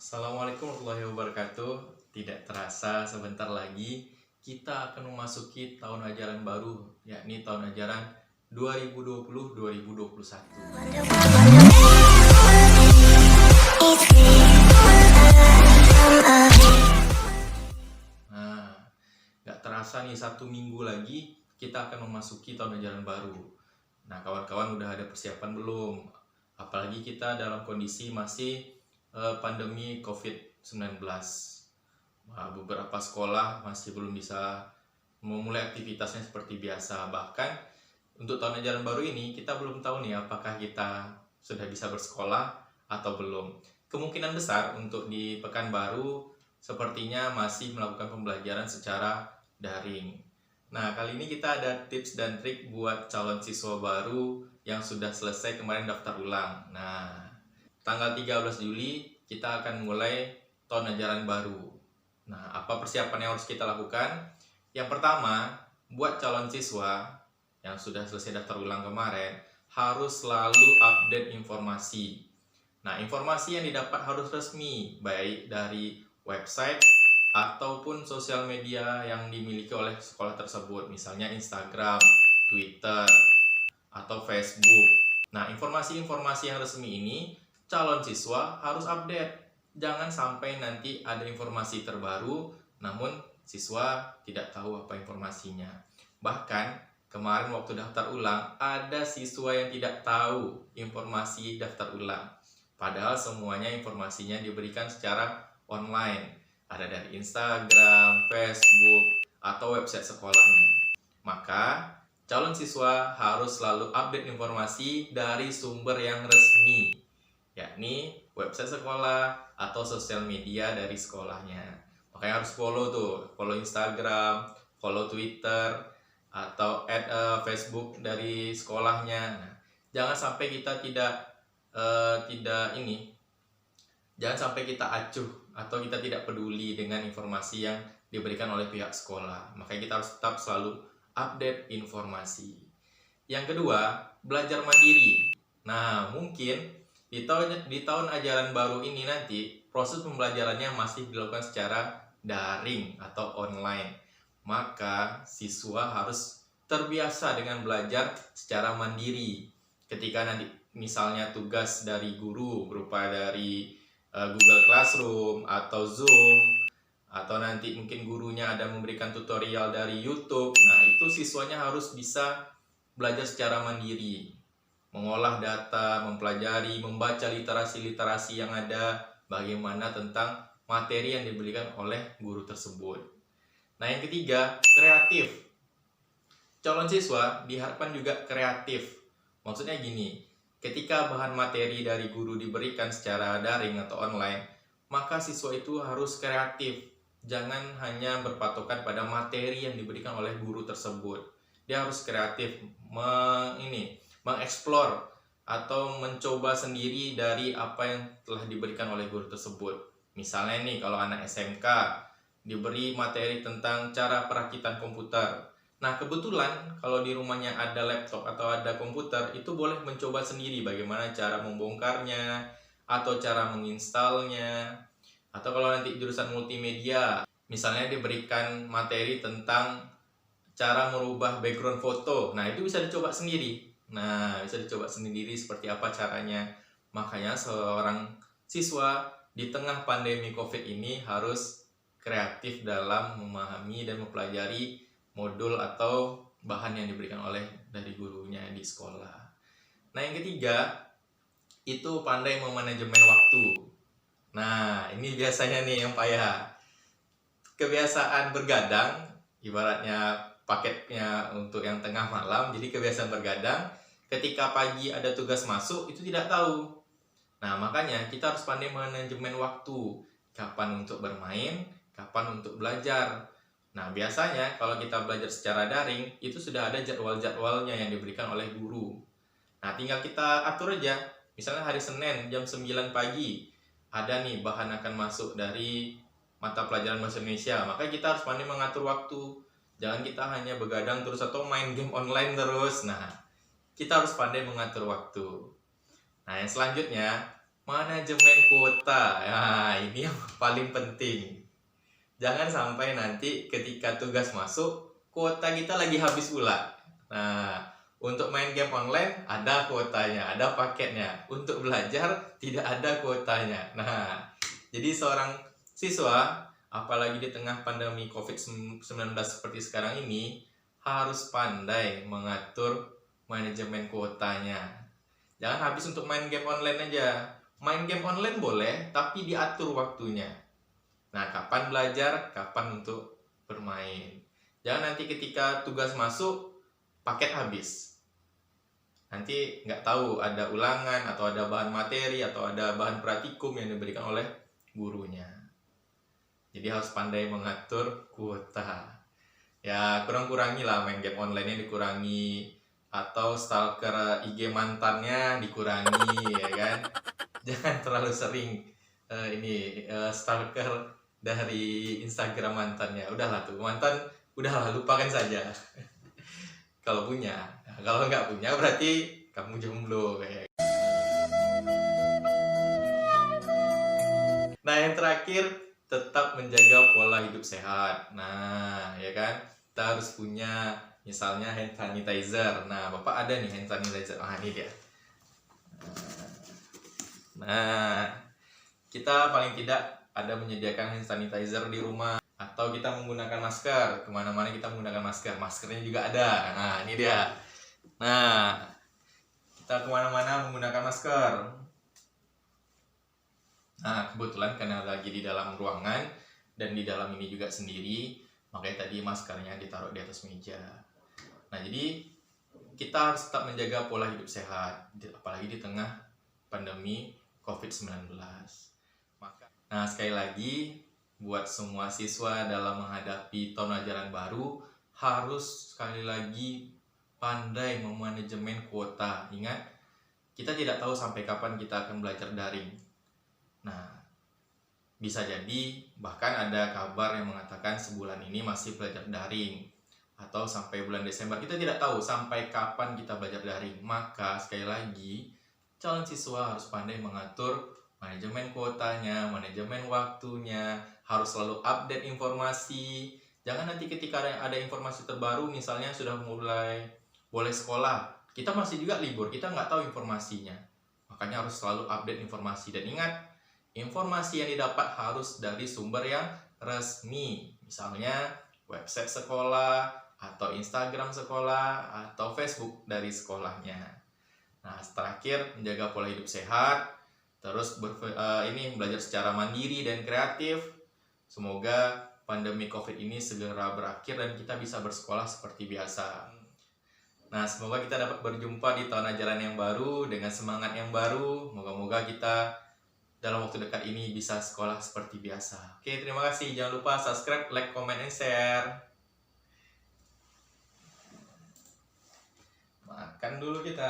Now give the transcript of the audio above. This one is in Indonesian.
Assalamualaikum warahmatullahi wabarakatuh. Tidak terasa sebentar lagi kita akan memasuki tahun ajaran baru, yakni tahun ajaran 2020-2021. Nah, gak terasa nih 1 minggu lagi kita akan memasuki tahun ajaran baru. Nah, kawan-kawan udah ada persiapan belum? Apalagi kita dalam kondisi masih pandemi COVID-19. Nah, beberapa sekolah masih belum bisa memulai aktivitasnya seperti biasa. Bahkan untuk tahun ajaran baru ini kita belum tahu nih apakah kita sudah bisa bersekolah atau belum. Kemungkinan besar untuk di Pekanbaru sepertinya masih melakukan pembelajaran secara daring. Nah, kali ini kita ada tips dan trik buat calon siswa baru yang sudah selesai kemarin daftar ulang. Nah, tanggal 13 Juli kita akan mulai tahun ajaran baru. Nah, apa persiapan yang harus kita lakukan? Yang pertama, buat calon siswa yang sudah selesai daftar ulang kemarin, harus selalu update informasi. Nah, informasi yang didapat harus resmi, baik dari website ataupun sosial media yang dimiliki oleh sekolah tersebut, misalnya Instagram, Twitter, atau Facebook. Nah, informasi-informasi yang resmi ini calon siswa harus update. Jangan sampai nanti ada informasi terbaru, namun siswa tidak tahu apa informasinya. Bahkan, kemarin waktu daftar ulang, ada siswa yang tidak tahu informasi daftar ulang. Padahal semuanya informasinya diberikan secara online. Ada dari Instagram, Facebook, atau website sekolahnya. Maka, calon siswa harus selalu update informasi dari sumber yang resmi, yakni website sekolah atau sosial media dari sekolahnya. Makanya harus follow Instagram, follow Twitter, atau add Facebook dari sekolahnya. Nah, jangan sampai kita jangan sampai kita acuh atau kita tidak peduli dengan informasi yang diberikan oleh pihak sekolah. Makanya kita harus tetap selalu update informasi. Yang kedua, belajar mandiri. Nah, mungkin di tahun ajaran baru ini nanti proses pembelajarannya masih dilakukan secara daring atau online. Maka siswa harus terbiasa dengan belajar secara mandiri. Ketika nanti misalnya tugas dari guru berupa dari Google Classroom atau Zoom, atau nanti mungkin gurunya ada memberikan tutorial dari YouTube. Nah, itu siswanya harus bisa belajar secara mandiri, mengolah data, mempelajari, membaca literasi-literasi yang ada, bagaimana tentang materi yang diberikan oleh guru tersebut. Nah, yang ketiga, kreatif. Calon siswa diharapkan juga kreatif. Maksudnya gini, ketika bahan materi dari guru diberikan secara daring atau online, maka siswa itu harus kreatif. Jangan hanya berpatokan pada materi yang diberikan oleh guru tersebut. Dia harus kreatif, mengeksplor atau mencoba sendiri dari apa yang telah diberikan oleh guru tersebut. Misalnya nih, kalau anak SMK diberi materi tentang cara perakitan komputer. Nah, kebetulan kalau di rumahnya ada laptop atau ada komputer, itu boleh mencoba sendiri bagaimana cara membongkarnya atau cara menginstalnya. Atau kalau nanti jurusan multimedia, misalnya diberikan materi tentang cara merubah background foto. Nah, itu bisa dicoba sendiri. Seperti apa caranya. Makanya seorang siswa di tengah pandemi COVID ini harus kreatif dalam memahami dan mempelajari modul atau bahan yang diberikan oleh dari gurunya di sekolah. Nah, yang ketiga, itu pandai memanajemen waktu. Nah, ini biasanya nih yang payah. Kebiasaan bergadang, ibaratnya paketnya untuk yang tengah malam, jadi kebiasaan bergadang, ketika pagi ada tugas masuk, itu tidak tahu. Nah, makanya kita harus pandai manajemen waktu. Kapan untuk bermain, kapan untuk belajar. Nah, biasanya kalau kita belajar secara daring, itu sudah ada jadwal-jadwalnya yang diberikan oleh guru. Nah, tinggal kita atur aja. Misalnya hari Senin jam 9 pagi, ada nih bahan akan masuk dari mata pelajaran Bahasa Indonesia. Maka kita harus pandai mengatur waktu. Jangan kita hanya begadang terus atau main game online terus. Nah, kita harus pandai mengatur waktu. Nah, yang selanjutnya, manajemen kuota. Nah, ini yang paling penting. Jangan sampai nanti ketika tugas masuk, kuota kita lagi habis pula. Nah, untuk main game online ada kuotanya, ada paketnya. Untuk belajar tidak ada kuotanya. Nah, jadi seorang siswa, apalagi di tengah pandemi COVID-19 seperti sekarang ini, harus pandai mengatur manajemen kuotanya. Jangan habis untuk main game online aja. Main game online boleh, tapi diatur waktunya. Nah, kapan belajar, kapan untuk bermain. Jangan nanti ketika tugas masuk, paket habis. Nanti nggak tahu ada ulangan, atau ada bahan materi, atau ada bahan praktikum yang diberikan oleh gurunya. Jadi harus pandai mengatur kuota. Ya, kurang-kurangi lah main game online-nya, dikurangi. Atau stalker IG mantannya dikurangi, ya kan? Jangan terlalu sering stalker dari Instagram mantannya. Udahlah tuh, mantan udahlah, lupakan saja. Kalau punya. Nah, kalau nggak punya berarti kamu jomblo kayak. Nah, yang terakhir, tetap menjaga pola hidup sehat. Nah, ya kan, kita harus punya misalnya hand sanitizer. Nah, Bapak ada nih hand sanitizer. Ah, ini dia. Nah, kita paling tidak ada menyediakan hand sanitizer di rumah, atau kita menggunakan masker. Kemana-mana kita menggunakan masker. Maskernya juga ada. Nah, ini dia. Nah, kita kemana-mana menggunakan masker. Nah, kebetulan karena lagi di dalam ruangan dan di dalam ini juga sendiri, makanya tadi maskernya ditaruh di atas meja. Nah, jadi kita harus tetap menjaga pola hidup sehat, apalagi di tengah pandemi COVID-19. Nah, sekali lagi, buat semua siswa dalam menghadapi tahun ajaran baru, harus sekali lagi pandai memanajemen kuota. Ingat, kita tidak tahu sampai kapan kita akan belajar daring. Nah, bisa jadi bahkan ada kabar yang mengatakan sebulan ini masih belajar daring, atau sampai bulan Desember. Kita tidak tahu sampai kapan kita belajar daring. Maka sekali lagi, calon siswa harus pandai mengatur manajemen kuotanya, manajemen waktunya, harus selalu update informasi. Jangan nanti ketika ada informasi terbaru, misalnya sudah mulai boleh sekolah, kita masih juga libur, kita nggak tahu informasinya. Makanya harus selalu update informasi. Dan ingat, informasi yang didapat harus dari sumber yang resmi. Misalnya website sekolah, atau Instagram sekolah, atau Facebook dari sekolahnya. Nah, terakhir, menjaga pola hidup sehat. Terus belajar secara mandiri dan kreatif. Semoga pandemi COVID ini segera berakhir dan kita bisa bersekolah seperti biasa. Nah, semoga kita dapat berjumpa di tahun ajaran yang baru dengan semangat yang baru. Moga-moga kita dalam waktu dekat ini bisa sekolah seperti biasa. Oke, terima kasih. Jangan lupa subscribe, like, comment, and share. Makan dulu kita.